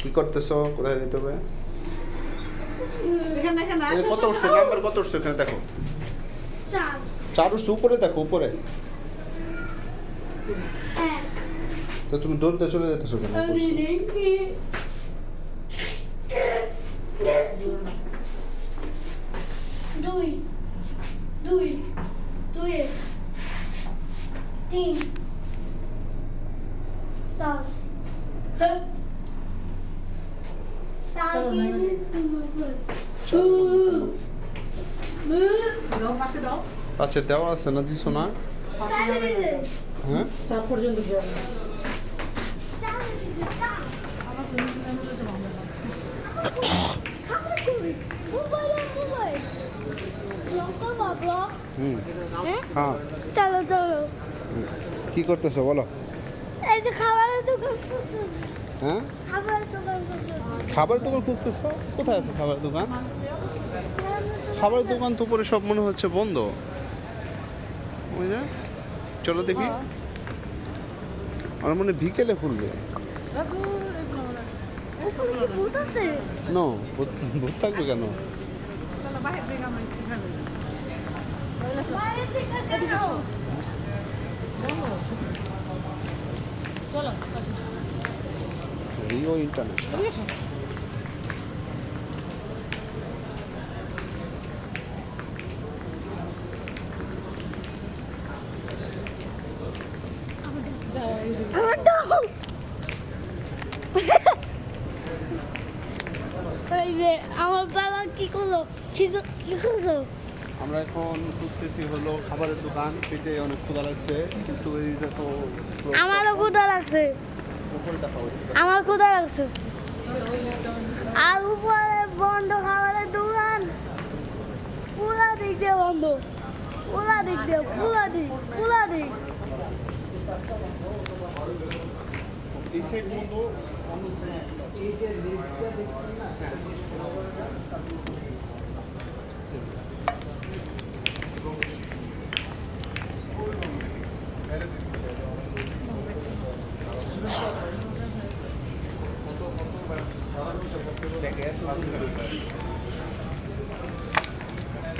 কি করতেছো? কোথায় যেতে হবে? কত উঠছে? নাম্বার কত উঠছে এখানে দেখো। 4 উঠছে। উপরে দেখো, উপরে। তো তুমি দৌড়তে চলে যেতেছো কেন? দুই দুই দুই 3 4 আচ্ছা, দেওয়া আছে না? দিছো না? হ্যাঁ, 4 পর্যন্ত যাবে। হ্যাঁ। চলো চলো কি করতেছো বলো? এই যে খাবারের দোকান খুঁজছি। হ্যাঁ, খাবারের দোকান খুঁজছি। খাবার দোকান খুঁজতেছো? কোথায় আছে খাবার দোকান? খাবারের দোকান তো উপরে সব মনে হচ্ছে বন্ধ। ওই যে, চলো দেখি। আমার মনে হয় বিকেলে খুলবে। উপরে কি ভূত আছে? নো, ভূত থাকবে কেন? বাইরের দিকে কেন? চলো রিও ইন্টারন্যাশনাল। আমার দাও। এই যে আমার বাবা কি করলো? কি করছো? আমরা এখন খুঁজতেছি হলো খাবারের দোকান। পেটে অনেক ক্ষুধা লাগছে, কিন্তু এই দেখো আমারও ক্ষুধা লাগছে। উপরে দেখা হচ্ছে। আমার ক্ষুধা লাগছে। আর উপরে বন্ধ খাবারের দোকান। পুরা দিক দিয়ে বন্ধ। পুরা দিক দিয়ে, পুরা দিক, পুরা দিক। এই সাইড বন্ধ, অন্য সাইড আছে। এই যে লিফটটা দেখছেন না?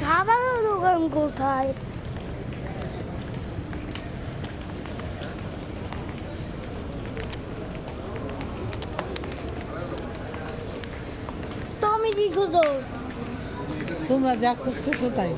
খাবারের দোকান কোথায়? তুমি কি খুঁজো? তোমরা যা খুঁজতেছো তাই।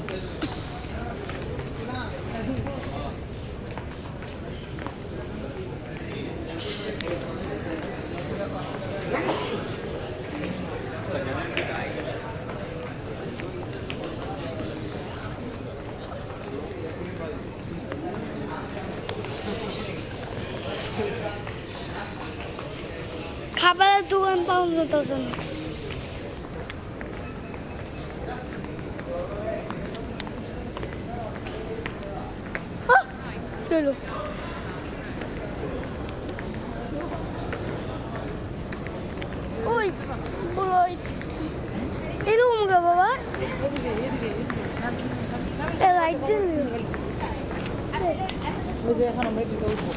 খাবারের দোকান পাওয়া যেতেছে না। চলো ওই ওই এরকম গা বাবা লাইট ওই যে এখন আমরা দিকে উঠবো।